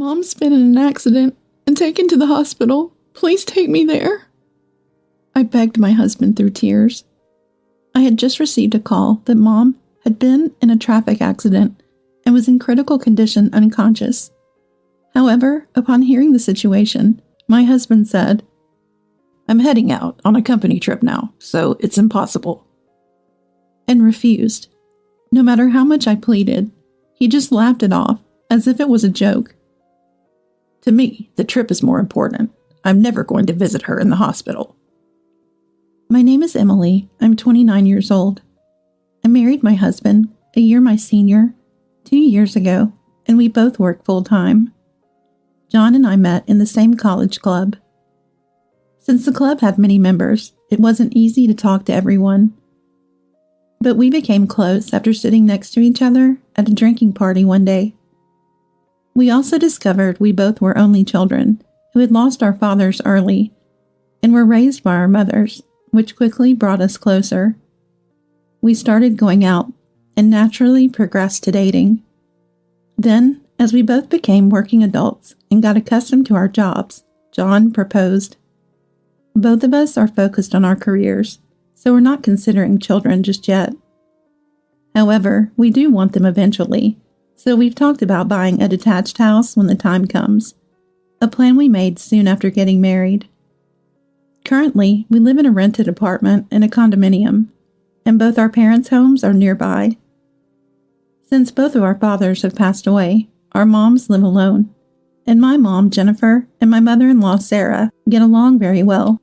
Mom's been in an accident and taken to the hospital. Please take me there. I begged my husband through tears. I had just received a call that Mom had been in a traffic accident and was in critical condition unconscious. However, upon hearing the situation, my husband said, "I'm heading out on a company trip now, so it's impossible," and refused. No matter how much I pleaded, he just laughed it off as if it was a joke. To me, the trip is more important. I'm never going to visit her in the hospital. My name is Emily. I'm 29 years old. I married my husband, a year my senior, 2 years ago, and we both work full-time. John and I met in the same college club. Since the club had many members, it wasn't easy to talk to everyone. But we became close after sitting next to each other at a drinking party one day. We also discovered we both were only children who had lost our fathers early and were raised by our mothers, which quickly brought us closer. We started going out and naturally progressed to dating. Then, as we both became working adults and got accustomed to our jobs, John proposed. Both of us are focused on our careers, so we're not considering children just yet. However, we do want them eventually, so we've talked about buying a detached house when the time comes, a plan we made soon after getting married. Currently, we live in a rented apartment in a condominium, and both our parents' homes are nearby. Since both of our fathers have passed away, our moms live alone, and my mom, Jennifer, and my mother-in-law, Sarah, get along very well.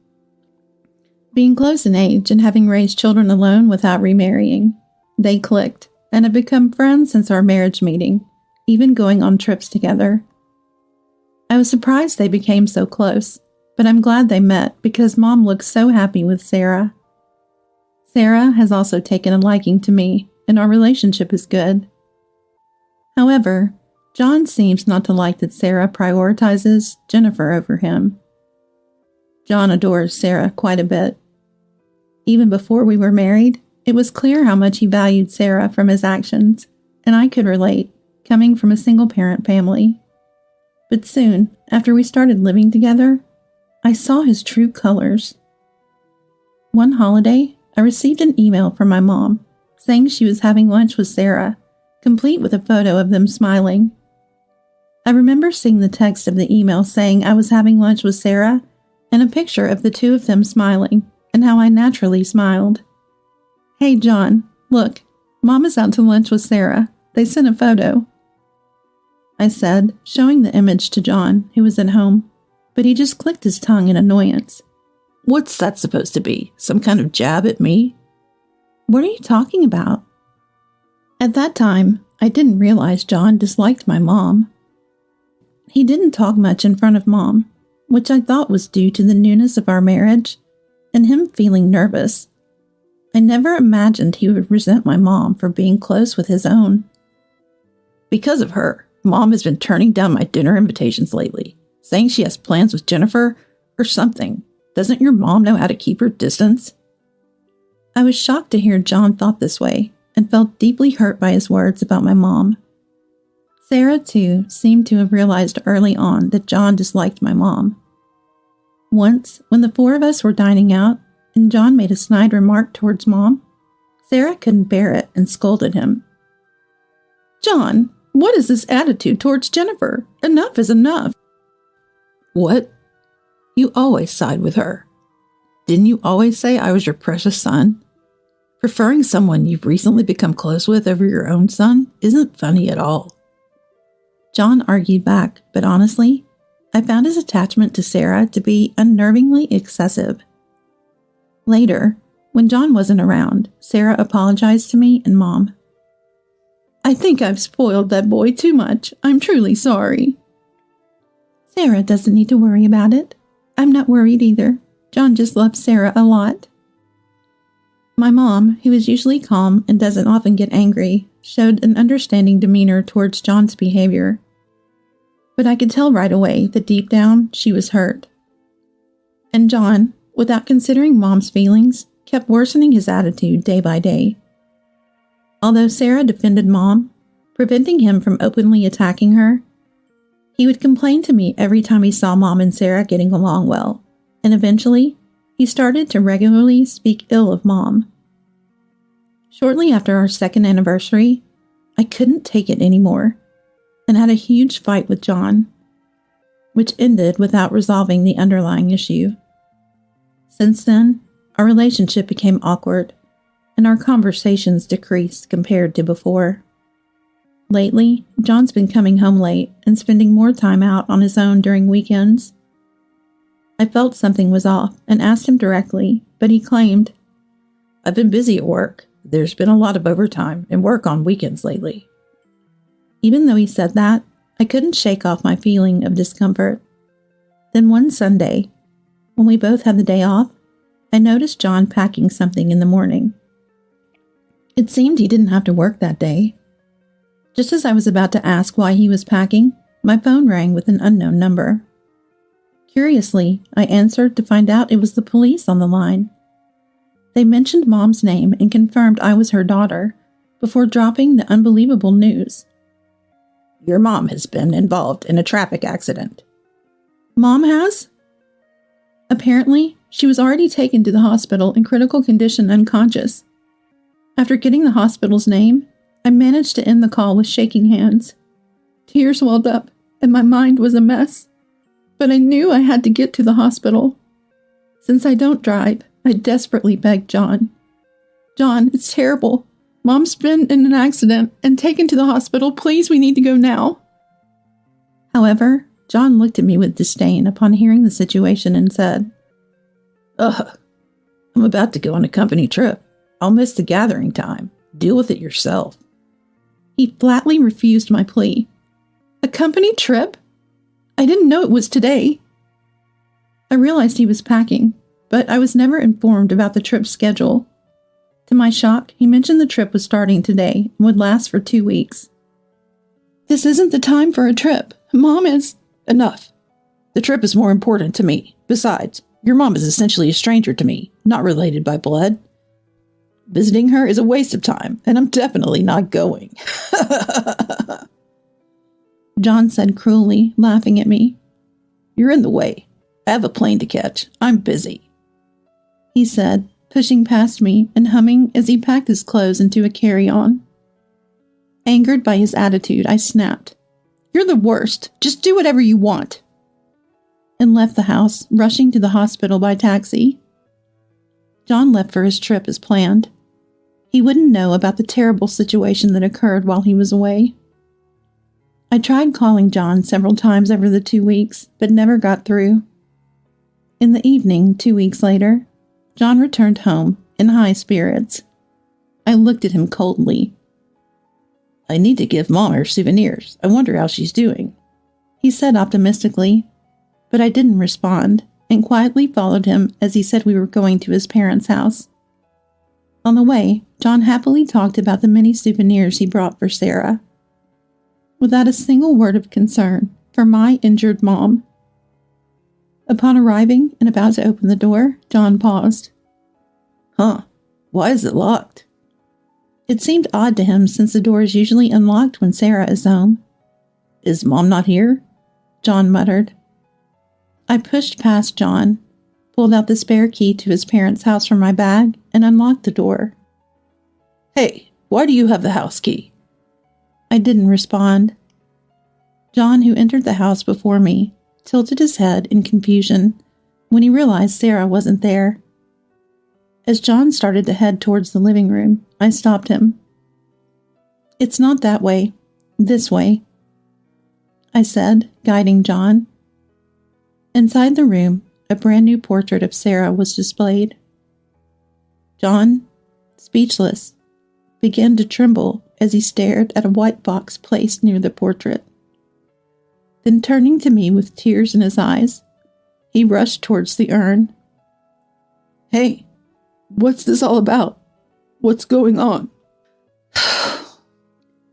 Being close in age and having raised children alone without remarrying, they clicked and have become friends since our marriage meeting, even going on trips together. I was surprised they became so close, but I'm glad they met because Mom looks so happy with Sarah. Sarah has also taken a liking to me, and our relationship is good. However, John seems not to like that Sarah prioritizes Jennifer over him. John adores Sarah quite a bit. Even before we were married, it was clear how much he valued Sarah from his actions, and I could relate, coming from a single-parent family. But soon, after we started living together, I saw his true colors. One holiday, I received an email from my mom saying she was having lunch with Sarah, complete with a photo of them smiling. I remember seeing the text of the email saying I was having lunch with Sarah and a picture of the two of them smiling and how I naturally smiled. "Hey, John, look, Mom is out to lunch with Sarah. They sent a photo," I said, showing the image to John, who was at home, but he just clicked his tongue in annoyance. "What's that supposed to be? Some kind of jab at me?" "What are you talking about?" At that time, I didn't realize John disliked my mom. He didn't talk much in front of Mom, which I thought was due to the newness of our marriage and him feeling nervous. I never imagined he would resent my mom for being close with his own. "Because of her, Mom has been turning down my dinner invitations lately, saying she has plans with Jennifer or something. Doesn't your mom know how to keep her distance?" I was shocked to hear John thought this way and felt deeply hurt by his words about my mom. Sarah, too, seemed to have realized early on that John disliked my mom. Once, when the four of us were dining out, and John made a snide remark towards Mom, Sarah couldn't bear it and scolded him. "John, what is this attitude towards Jennifer? Enough is enough." "What? You always side with her. Didn't you always say I was your precious son? Preferring someone you've recently become close with over your own son isn't funny at all." John argued back, but honestly, I found his attachment to Sarah to be unnervingly excessive. Later, when John wasn't around, Sarah apologized to me and Mom. "I think I've spoiled that boy too much. I'm truly sorry." "Sarah doesn't need to worry about it. I'm not worried either. John just loves Sarah a lot." My mom, who is usually calm and doesn't often get angry, showed an understanding demeanor towards John's behavior. But I could tell right away that deep down she was hurt. And John, without considering Mom's feelings, kept worsening his attitude day by day. Although Sarah defended Mom, preventing him from openly attacking her, He would complain to me every time he saw Mom and Sarah getting along well, and eventually, he started to regularly speak ill of Mom. Shortly after our second anniversary, I couldn't take it anymore and had a huge fight with John, which ended without resolving the underlying issue. Since then, our relationship became awkward and our conversations decreased compared to before. Lately, John's been coming home late and spending more time out on his own during weekends. I felt something was off and asked him directly, but he claimed, "I've been busy at work. There's been a lot of overtime and work on weekends lately." Even though he said that, I couldn't shake off my feeling of discomfort. Then one Sunday, when we both had the day off, I noticed John packing something in the morning. It seemed he didn't have to work that day. Just as I was about to ask why he was packing, my phone rang with an unknown number. Curiously, I answered to find out it was the police on the line. They mentioned Mom's name and confirmed I was her daughter before dropping the unbelievable news. "Your mom has been involved in a traffic accident." Mom has? Apparently, she was already taken to the hospital in critical condition unconscious. After getting the hospital's name, I managed to end the call with shaking hands. Tears welled up, and my mind was a mess. But I knew I had to get to the hospital. Since I don't drive, I desperately begged John. "John, it's terrible. Mom's been in an accident and taken to the hospital. Please, we need to go now." However, John looked at me with disdain upon hearing the situation and said, "Ugh, I'm about to go on a company trip. I'll miss the gathering time. Deal with it yourself." He flatly refused my plea. "A company trip? I didn't know it was today." I realized he was packing, but I was never informed about the trip schedule. To my shock, he mentioned the trip was starting today and would last for 2 weeks. "This isn't the time for a trip. Mom is—" "Enough. The trip is more important to me. Besides, your mom is essentially a stranger to me, not related by blood. Visiting her is a waste of time, and I'm definitely not going." John said cruelly, laughing at me. "You're in the way. I have a plane to catch. I'm busy," he said, pushing past me and humming as he packed his clothes into a carry-on. Angered by his attitude, I snapped, "You're the worst. Just do whatever you want," and left the house, rushing to the hospital by taxi. John left for his trip as planned. He wouldn't know about the terrible situation that occurred while he was away. I tried calling John several times over the 2 weeks, but never got through. In the evening, 2 weeks later, John returned home in high spirits. I looked at him coldly. "I need to give Mom her souvenirs. I wonder how she's doing," he said optimistically, but I didn't respond and quietly followed him as he said we were going to his parents' house. On the way, John happily talked about the many souvenirs he brought for Sarah, without a single word of concern for my injured mom. Upon arriving and about to open the door, John paused. "Huh, why is it locked?" It seemed odd to him since the door is usually unlocked when Sarah is home. "Is Mom not here?" John muttered. I pushed past John, pulled out the spare key to his parents' house from my bag, and unlocked the door. "Hey, why do you have the house key?" I didn't respond. John, who entered the house before me, tilted his head in confusion when he realized Sarah wasn't there. As John started to head towards the living room, I stopped him. "It's not that way. This way," I said, guiding John. Inside the room, a brand new portrait of Sarah was displayed. John, speechless, began to tremble as he stared at a white box placed near the portrait. Then turning to me with tears in his eyes, he rushed towards the urn. "Hey, what's this all about? What's going on?"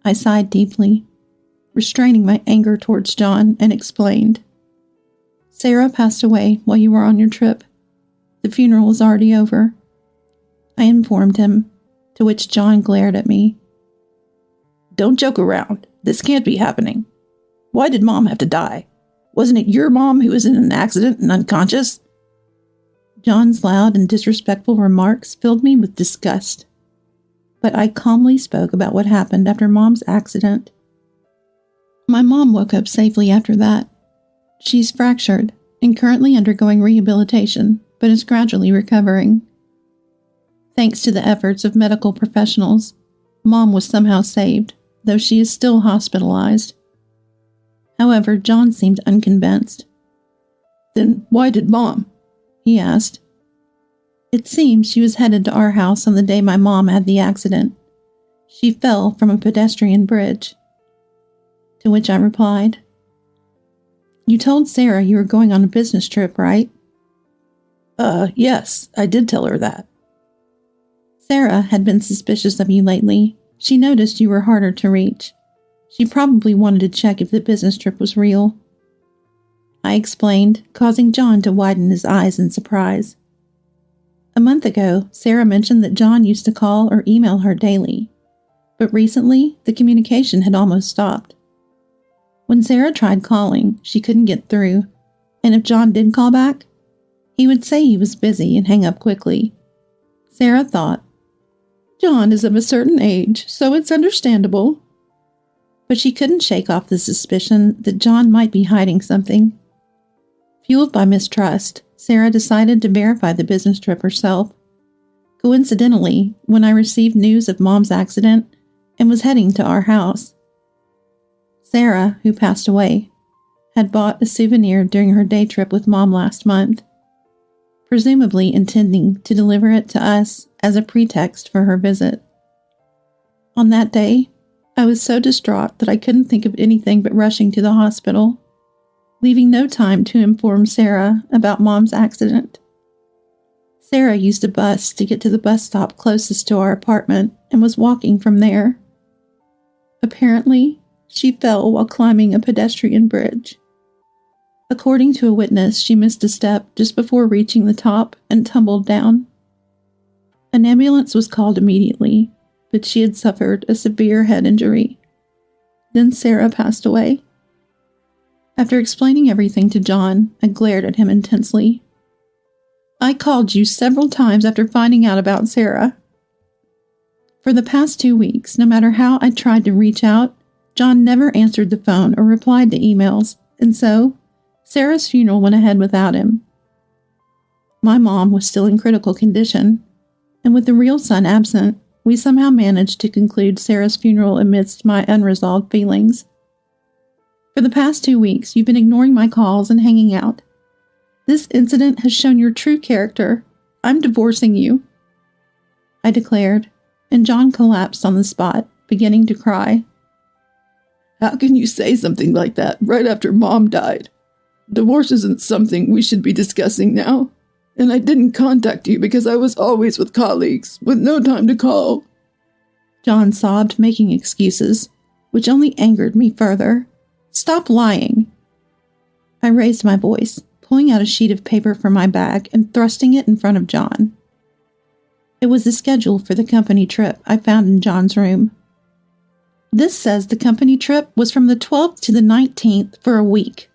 I sighed deeply, restraining my anger towards John, and explained. "Sarah passed away while you were on your trip. The funeral is already over," I informed him, to which John glared at me. "Don't joke around. This can't be happening. Why did Mom have to die? Wasn't it your mom who was in an accident and unconscious? John's loud and disrespectful remarks filled me with disgust. But I calmly spoke about what happened after Mom's accident. My mom woke up safely after that. She's fractured and currently undergoing rehabilitation, but is gradually recovering. Thanks to the efforts of medical professionals, Mom was somehow saved, though she is still hospitalized. However, John seemed unconvinced. Then why did Mom? He asked. It seems she was headed to our house on the day my mom had the accident. She fell from a pedestrian bridge. To which I replied, You told Sarah you were going on a business trip, right? Yes, I did tell her that. Sarah had been suspicious of you lately. She noticed you were harder to reach. She probably wanted to check if the business trip was real. I explained, causing John to widen his eyes in surprise. A month ago, Sarah mentioned that John used to call or email her daily, but recently the communication had almost stopped. When Sarah tried calling, she couldn't get through, and if John did call back, he would say he was busy and hang up quickly. Sarah thought, John is of a certain age, so it's understandable. But she couldn't shake off the suspicion that John might be hiding something. Fueled by mistrust, Sarah decided to verify the business trip herself. Coincidentally, when I received news of Mom's accident and was heading to our house, Sarah, who passed away, had bought a souvenir during her day trip with Mom last month, presumably intending to deliver it to us as a pretext for her visit. On that day, I was so distraught that I couldn't think of anything but rushing to the hospital, leaving no time to inform Sarah about Mom's accident. Sarah used a bus to get to the bus stop closest to our apartment and was walking from there. Apparently, she fell while climbing a pedestrian bridge. According to a witness, she missed a step just before reaching the top and tumbled down. An ambulance was called immediately, but she had suffered a severe head injury. Then Sarah passed away. After explaining everything to John, I glared at him intensely. I called you several times after finding out about Sarah. For the past 2 weeks, no matter how I tried to reach out, John never answered the phone or replied to emails, and so Sarah's funeral went ahead without him. My mom was still in critical condition, and with the real son absent, we somehow managed to conclude Sarah's funeral amidst my unresolved feelings. For the past 2 weeks, you've been ignoring my calls and hanging out. This incident has shown your true character. I'm divorcing you, I declared, and John collapsed on the spot, beginning to cry. How can you say something like that right after Mom died? Divorce isn't something we should be discussing now. And I didn't contact you because I was always with colleagues, with no time to call. John sobbed, making excuses, which only angered me further. Stop lying. I raised my voice, pulling out a sheet of paper from my bag and thrusting it in front of John. It was the schedule for the company trip I found in John's room. This says the company trip was from the 12th to the 19th for a week.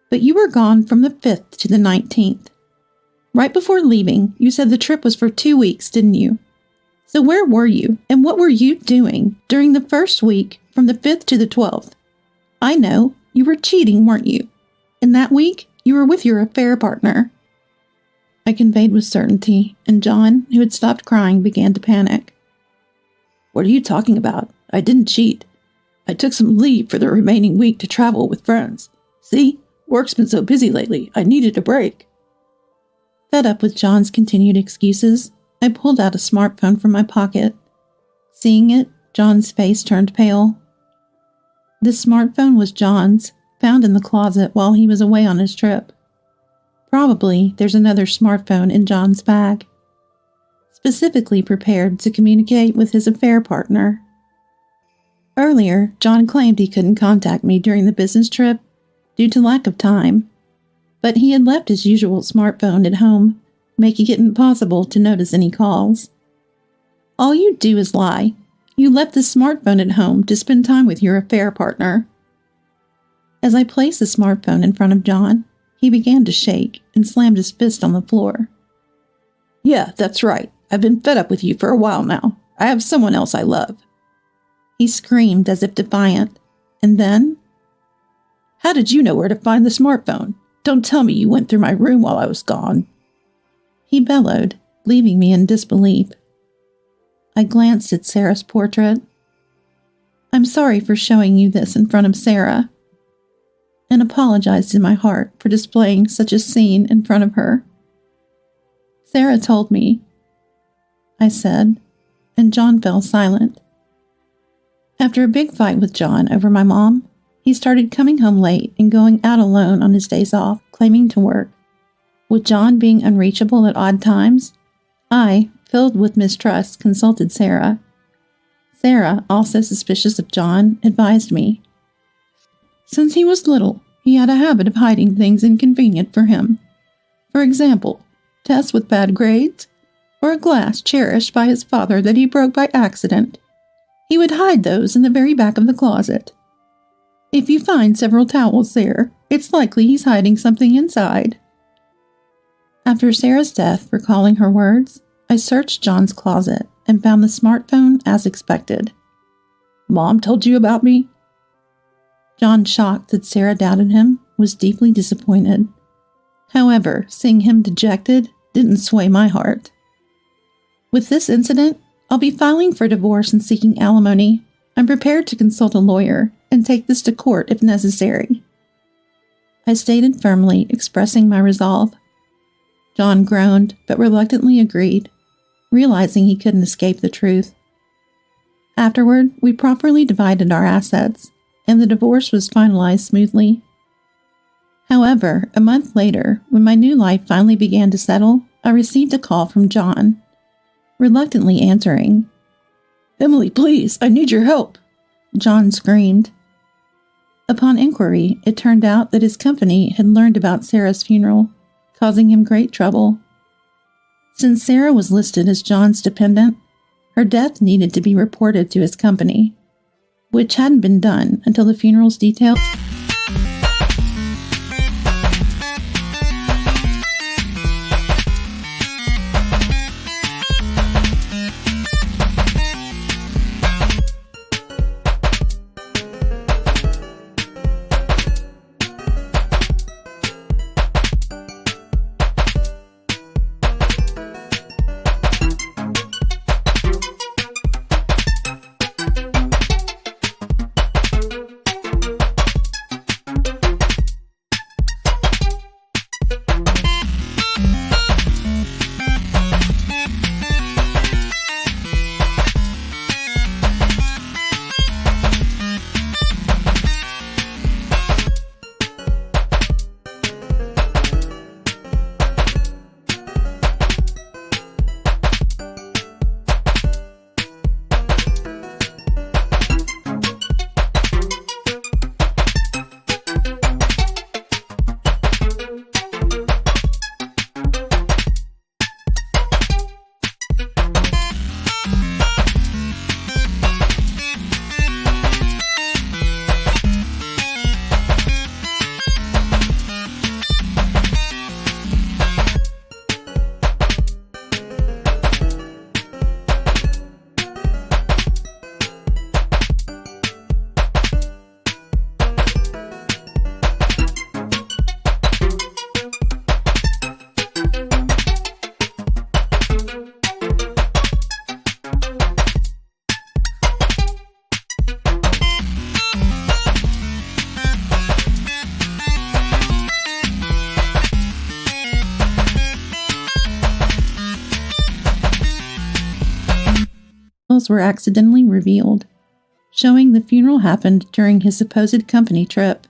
But you were gone from the 5th to the 19th. Right before leaving, you said the trip was for 2 weeks, didn't you? So where were you, and what were you doing during the first week from the 5th to the 12th? I know, you were cheating, weren't you? And that week, you were with your affair partner. I conveyed with certainty, and John, who had stopped crying, began to panic. What are you talking about? I didn't cheat. I took some leave for the remaining week to travel with friends. See? Work's been so busy lately, I needed a break. Fed up with John's continued excuses, I pulled out a smartphone from my pocket. Seeing it, John's face turned pale. The smartphone was John's, found in the closet while he was away on his trip. Probably there's another smartphone in John's bag, specifically prepared to communicate with his affair partner. Earlier, John claimed he couldn't contact me during the business trip due to lack of time, but he had left his usual smartphone at home, making it impossible to notice any calls. All you do is lie. You left the smartphone at home to spend time with your affair partner. As I placed the smartphone in front of John, he began to shake and slammed his fist on the floor. "Yeah, that's right. I've been fed up with you for a while now. I have someone else I love." He screamed as if defiant, and then, "How did you know where to find the smartphone? Don't tell me you went through my room while I was gone." He bellowed, leaving me in disbelief. I glanced at Sarah's portrait. "I'm sorry for showing you this in front of Sarah," and apologized in my heart for displaying such a scene in front of her. "Sarah told me," I said, and John fell silent. After a big fight with John over my mom, he started coming home late and going out alone on his days off, claiming to work. With John being unreachable at odd times, I, filled with mistrust, consulted Sarah. Sarah, also suspicious of John, advised me. Since he was little, he had a habit of hiding things inconvenient for him. For example, tests with bad grades, or a glass cherished by his father that he broke by accident. He would hide those in the very back of the closet. If you find several towels there, it's likely he's hiding something inside. After Sarah's death, recalling her words, I searched John's closet and found the smartphone as expected. "Mom told you about me?" John, shocked that Sarah doubted him, was deeply disappointed. However, seeing him dejected didn't sway my heart. With this incident, I'll be filing for divorce and seeking alimony. I'm prepared to consult a lawyer and take this to court if necessary. I stated firmly, expressing my resolve. John groaned, but reluctantly agreed, realizing he couldn't escape the truth. Afterward, we properly divided our assets, and the divorce was finalized smoothly. However, a month later, when my new life finally began to settle, I received a call from John. Reluctantly answering, "Emily, please, I need your help," John screamed. Upon inquiry, it turned out that his company had learned about Sarah's funeral, causing him great trouble. Since Sarah was listed as John's dependent, her death needed to be reported to his company, which hadn't been done until the funeral's details. Were accidentally revealed, showing the funeral happened during his supposed company trip.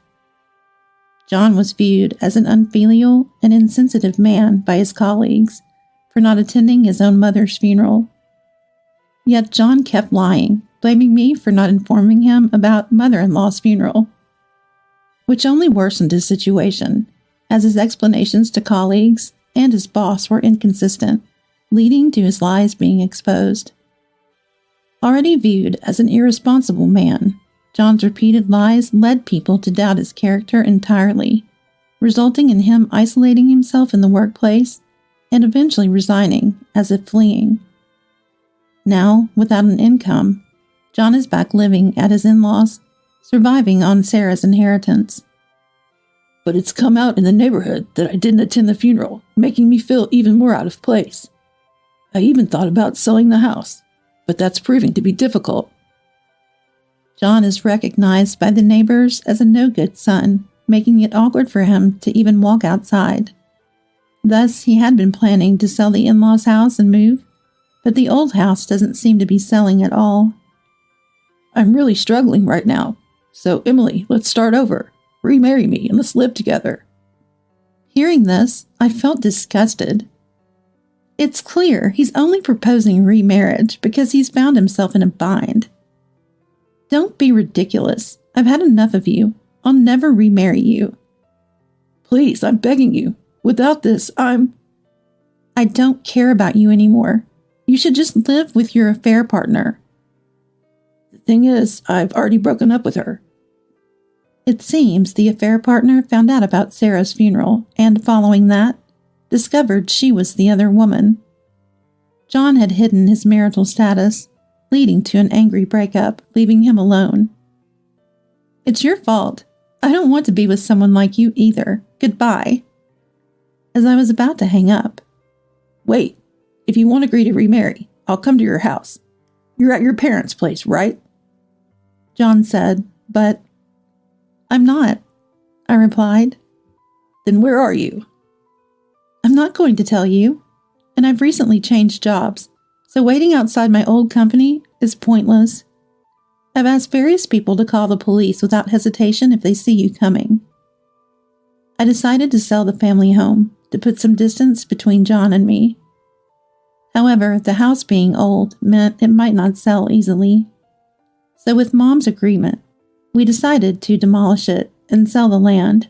John was viewed as an unfilial and insensitive man by his colleagues for not attending his own mother's funeral. Yet John kept lying, blaming me for not informing him about mother-in-law's funeral, which only worsened his situation, as his explanations to colleagues and his boss were inconsistent, leading to his lies being exposed. Already viewed as an irresponsible man, John's repeated lies led people to doubt his character entirely, resulting in him isolating himself in the workplace and eventually resigning, as if fleeing. Now, without an income, John is back living at his in-laws, surviving on Sarah's inheritance. But it's come out in the neighborhood that I didn't attend the funeral, making me feel even more out of place. I even thought about selling the house, but that's proving to be difficult. John is recognized by the neighbors as a no-good son, making it awkward for him to even walk outside. Thus, he had been planning to sell the in-laws' house and move, but the old house doesn't seem to be selling at all. I'm really struggling right now, so Emily, let's start over. Remarry me and let's live together. Hearing this, I felt disgusted. It's clear he's only proposing remarriage because he's found himself in a bind. Don't be ridiculous. I've had enough of you. I'll never remarry you. Please, I'm begging you. Without this, I don't care about you anymore. You should just live with your affair partner. The thing is, I've already broken up with her. It seems the affair partner found out about Sarah's funeral and, following that, discovered she was the other woman. John had hidden his marital status, leading to an angry breakup, leaving him alone. It's your fault. I don't want to be with someone like you either. Goodbye. As I was about to hang up. Wait, if you won't agree to remarry, I'll come to your house. You're at your parents' place, right? John said, but I'm not, I replied. Then where are you? I'm not going to tell you, and I've recently changed jobs, so waiting outside my old company is pointless. I've asked various people to call the police without hesitation if they see you coming. I decided to sell the family home to put some distance between John and me. However, the house being old meant it might not sell easily. So with Mom's agreement, we decided to demolish it and sell the land.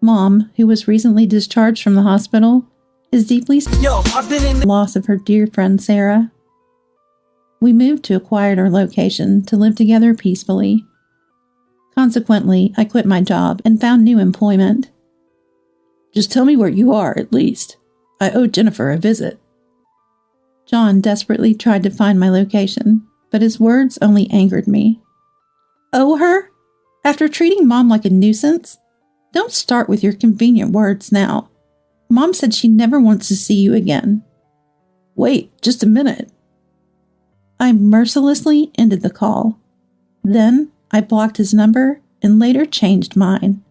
Mom, who was recently discharged from the hospital, is deeply the loss of her dear friend Sarah. We moved to a quieter location to live together peacefully. Consequently, I quit my job and found new employment. Just tell me where you are, at least. I owe Jennifer a visit. John desperately tried to find my location, but his words only angered me. Owe her? After treating Mom like a nuisance? Don't start with your convenient words now. Mom said she never wants to see you again. Wait, just a minute. I mercilessly ended the call. Then I blocked his number and later changed mine.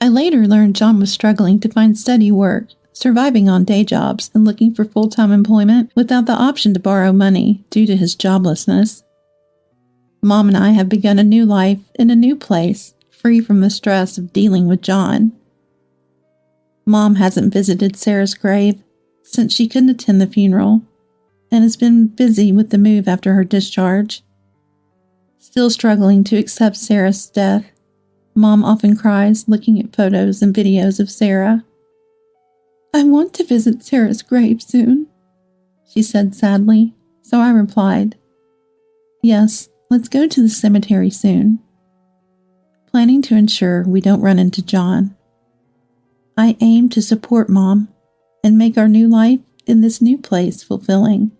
I later learned John was struggling to find steady work, surviving on day jobs and looking for full-time employment without the option to borrow money due to his joblessness. Mom and I have begun a new life in a new place, free from the stress of dealing with John. Mom hasn't visited Sarah's grave since she couldn't attend the funeral and has been busy with the move after her discharge. Still struggling to accept Sarah's death, Mom often cries looking at photos and videos of Sarah. I want to visit Sarah's grave soon, she said sadly, so I replied, yes, let's go to the cemetery soon. Planning to ensure we don't run into John. I aim to support Mom and make our new life in this new place fulfilling.